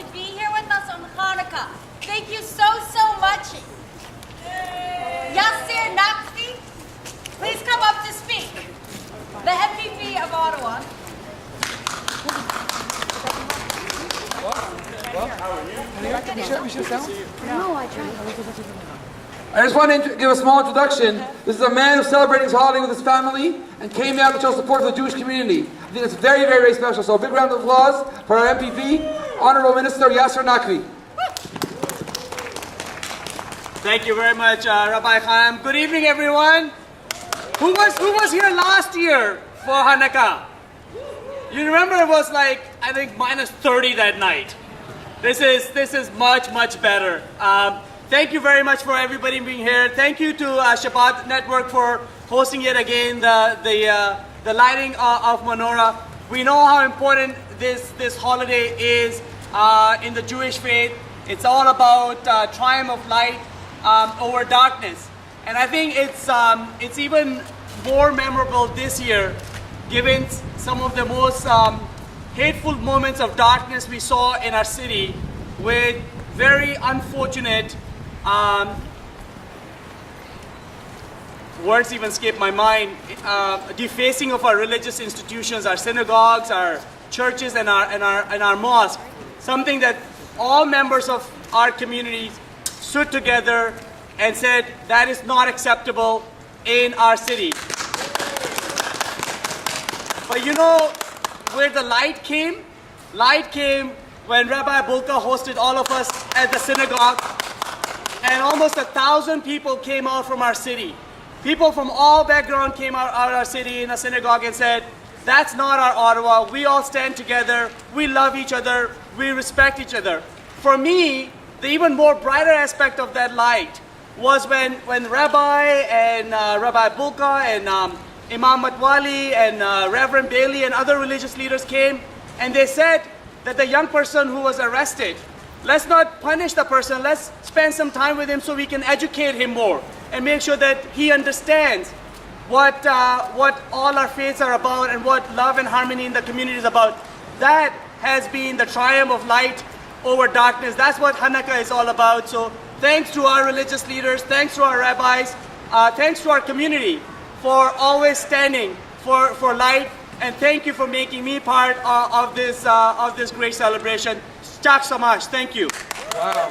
to be here with us on Hanukkah. Thank you so much. Yasser Naqvi, please come up to speak. The MVP of Ottawa. I just want to give a small introduction. This is a man who's celebrating his holiday with his family and came out to show support for the Jewish community. I think it's very, very, very special. So a big round of applause for our MPP, Honorable Minister Yasser Naqvi. Thank you very much, Rabbi Chaim. Good evening, everyone. Who was here last year for Hanukkah? You remember it was like, I think, minus 30 that night. This is much better. Thank you very much for everybody being here. Thank you to Shabbat Network for hosting yet again the lighting of Menorah. We know how important this holiday is in the Jewish faith. It's all about triumph of light over darkness, and I think it's even more memorable this year, given some of the most hateful moments of darkness we saw in our city, with very unfortunate words even escape my mind, defacing of our religious institutions, our synagogues, our churches, and our mosques. Something that all members of our community stood together and said that is not acceptable in our city. But you know where the light came? Light came when Rabbi Bulka hosted all of us at the synagogue, and almost 1,000 people came out from our city. People from all backgrounds came out of our city in the synagogue and said, that's not our Ottawa. We all stand together. We love each other. We respect each other. For me, the even more brighter aspect of that light was when Rabbi and Rabbi Bulka and Imam Matwali and Reverend Bailey and other religious leaders came, and they said that the young person who was arrested, let's not punish the person, let's spend some time with him so we can educate him more and make sure that he understands what all our faiths are about and what love and harmony in the community is about. That has been the triumph of light over darkness. That's what Hanukkah is all about. So thanks to our religious leaders, thanks to our rabbis, thanks to our community for always standing for light, and thank you for making me part of this great celebration. Chak Samash, thank you. Wow.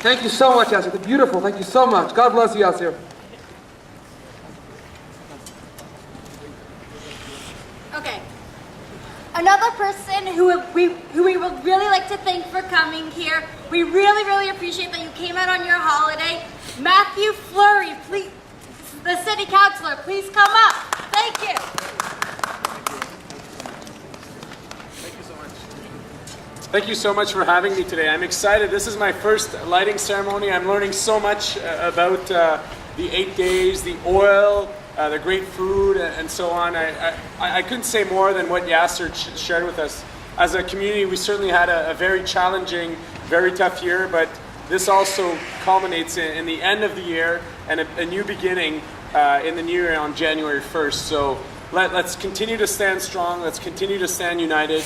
Thank you so much, Yasser. Beautiful. Thank you so much. God bless you, Yasser. Okay. Another person who we would really like to thank for coming here. We really appreciate that you came out on your holiday. Matthew Fleury, please, the city councilor, please come up. Thank you. Thank you so much for having me today. I'm excited. This is my first lighting ceremony. I'm learning so much about the 8 days, the oil, the great food, and so on. I couldn't say more than what Yasser shared with us. As a community, we certainly had a very challenging, very tough year, but this also culminates in the end of the year and a new beginning in the new year on January 1st. So let's continue to stand strong. Let's continue to stand united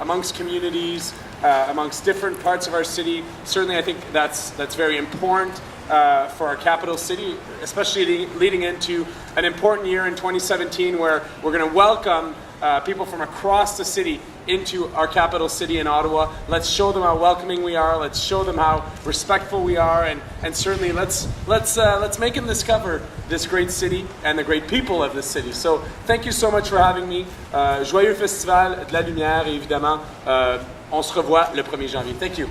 amongst communities, amongst different parts of our city. Certainly, I think that's very important for our capital city, especially leading into an important year in 2017 where we're going to welcome people from across the city into our capital city in Ottawa. Let's show them how welcoming we are. Let's show them how respectful we are, and certainly let's make them discover this great city and the great people of this city. So thank you so much for having me. Joyeux Festival de la Lumière, et évidemment, on se revoit le 1er janvier. Thank you.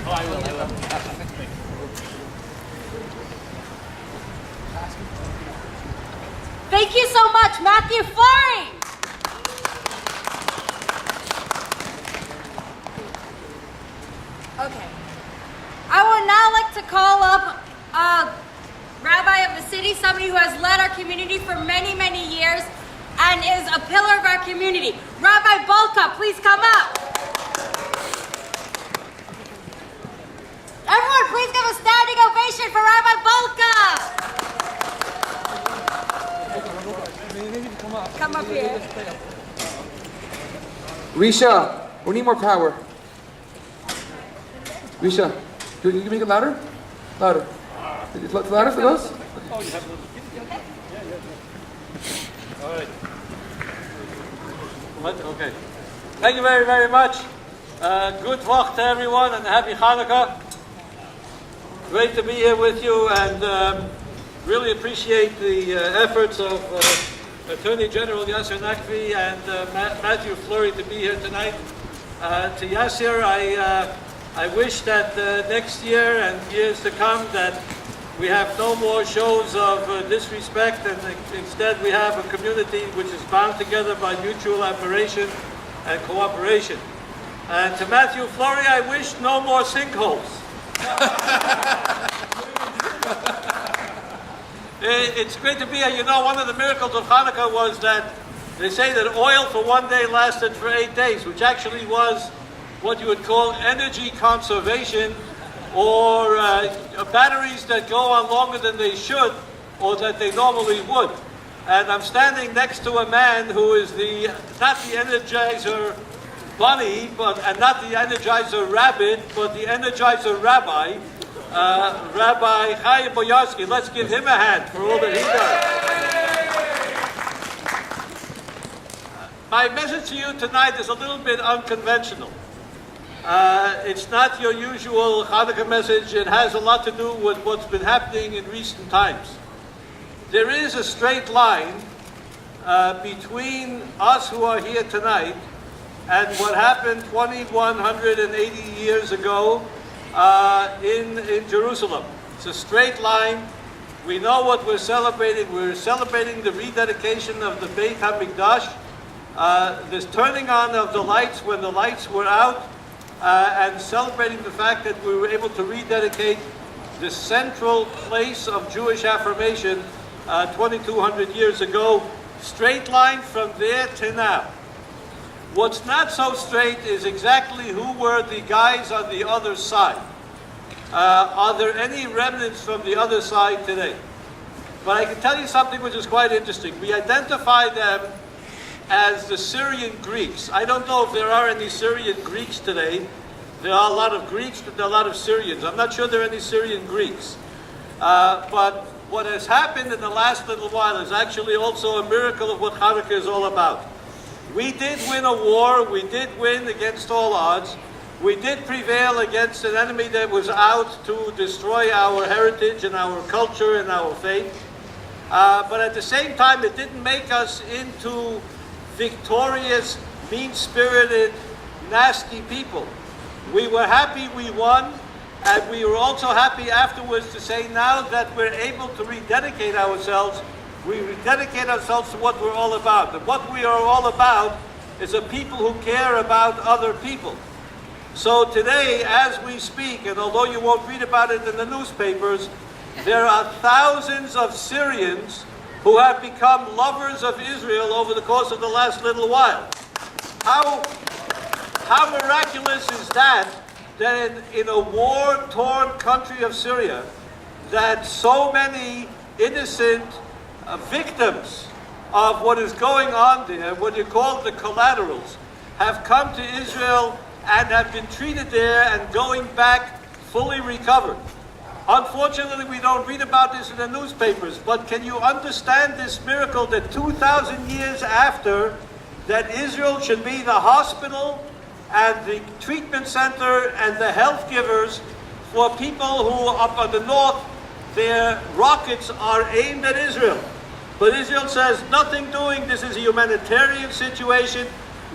Oh, I will. Thank you so much, Matthew Fleury. Okay. I would now like to call up a rabbi of the city, somebody who has led our community for many years and is a pillar of our community. Rabbi Bulka, please come up. Everyone, please give a standing ovation for Rabbi Bulka. Come up here. Risha, we need more power. Risha, can you make it louder? Louder. Louder for those? Oh, you have a little All right. What? Okay. Thank you very, very much. Good Vach to everyone and happy Hanukkah. Great to be here with you and really appreciate the efforts of Attorney General Yasser Naqvi and Matthew Fleury to be here tonight. To Yasser, I wish that next year and years to come that we have no more shows of disrespect and instead we have a community which is bound together by mutual admiration and cooperation. And to Matthew Fleury, I wish no more sinkholes. It's great to be here. You know, one of the miracles of Hanukkah was that they say that oil for one day lasted for 8 days, which actually was what you would call energy conservation, or batteries that go on longer than they should or that they normally would. And I'm standing next to a man who is not the Energizer Bunny, and not the Energizer Rabbit, but the Energizer Rabbi, Rabbi Chaim Boyarsky. Let's give him a hand for all that he does. My message to you tonight is a little bit unconventional. It's not your usual Hanukkah message. It has a lot to do with what's been happening in recent times. There is a straight line between us who are here tonight and what happened 2,180 years ago in Jerusalem. It's a straight line. We know what we're celebrating. We're celebrating the rededication of the Beit HaMikdash, this turning on of the lights when the lights were out, and celebrating the fact that we were able to rededicate the central place of Jewish affirmation 2,200 years ago. Straight line from there to now. What's not so straight is exactly who were the guys on the other side. Are there any remnants from the other side today? But I can tell you something which is quite interesting. We identify them as the Syrian Greeks. I don't know if there are any Syrian Greeks today. There are a lot of Greeks, but there are a lot of Syrians. I'm not sure there are any Syrian Greeks. But what has happened in the last little while is actually also a miracle of what Hanukkah is all about. We did win a war. We did win against all odds. We did prevail against an enemy that was out to destroy our heritage and our culture and our faith. But at the same time, it didn't make us into victorious, mean-spirited, nasty people. We were happy we won, and we were also happy afterwards to say now that we're able to rededicate ourselves, we rededicate ourselves to what we're all about. And what we are all about is a people who care about other people. So today, as we speak, and although you won't read about it in the newspapers, there are thousands of Syrians who have become lovers of Israel over the course of the last little while. How miraculous is that in a war-torn country of Syria, that so many innocent victims of what is going on there, what you call the collaterals, have come to Israel and have been treated there and going back fully recovered. Unfortunately, we don't read about this in the newspapers, but can you understand this miracle that 2,000 years after, that Israel should be the hospital and the treatment center and the health givers for people who up on the north, their rockets are aimed at Israel. But Israel says, nothing doing, this is a humanitarian situation.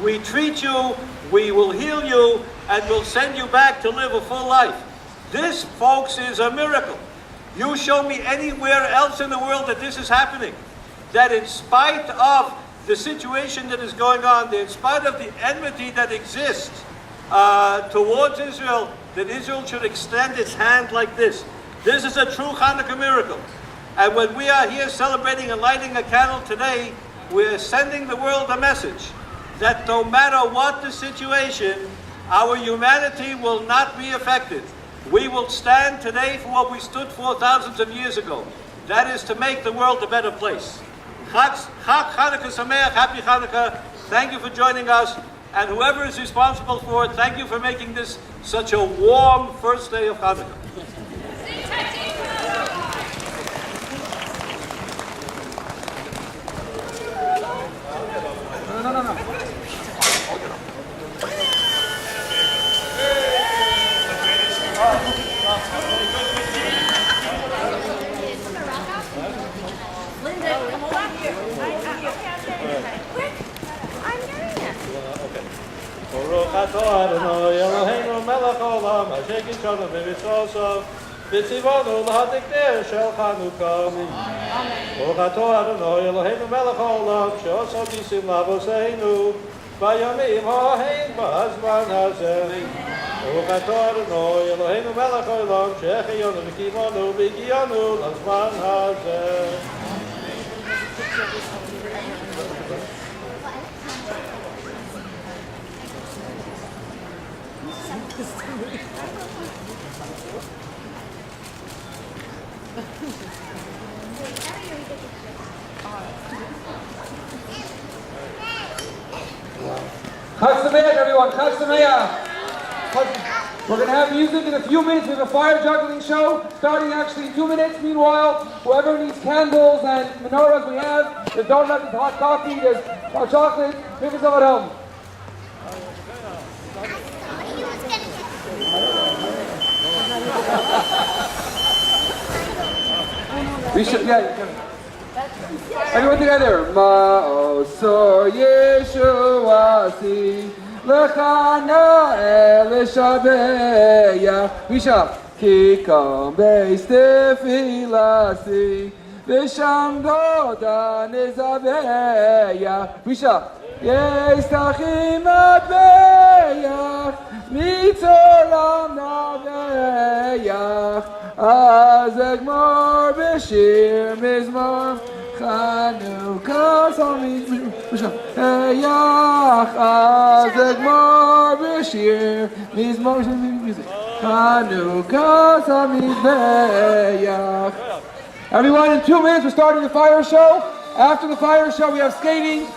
We treat you, we will heal you, and we'll send you back to live a full life. This, folks, is a miracle. You show me anywhere else in the world that this is happening. That in spite of the situation that is going on, in spite of the enmity that exists towards Israel, that Israel should extend its hand like this. This is a true Hanukkah miracle. And when we are here celebrating and lighting a candle today, we're sending the world a message that no matter what the situation, our humanity will not be affected. We will stand today for what we stood for thousands of years ago. That is to make the world a better place. Chag Chanukah Sameach, happy Chanukah. Thank you for joining us. And whoever is responsible for it, thank you for making this such a warm first day of Hanukkah. No. Linda, come over here. I'm doing it. Baruch atah Adonai Eloheinu melech haolam asher kidshanu b'mitzvosav v'tzivanu lahadikner shel Chanukah. Baruch atah Adonai Eloheinu melech haolam she'osa nisim la'avoseinu v'yamim ha'hein b'hazman hazeh. Baruch atah Adonai Eloheinu melech haolam she'echeyonu v'kimonu v'giyanu l'zman hazeh. Chag Sameach, everyone. Chag Sameach. We're going to have music in a few minutes. We have a fire juggling show starting actually in 2 minutes. Meanwhile, whoever needs candles and menorahs we have, there's donuts, there's hot coffee, there's hot chocolate. Pick us up at home. We should, everyone together. Ma'osor Yeshuasi L'chana El Shabeya. We shall Kikom Beis Tefilasi V'sham Doda Nizabeya. We shall Yestachim Adbeyach Mitzolam Naveyach Azegmar B'shir Mizmor Chanukah Eyach Azegmar B'shir Mizmor Chanukah Samizbeyach. Everyone, in 2 minutes we're starting the fire show. After the fire show we have skating.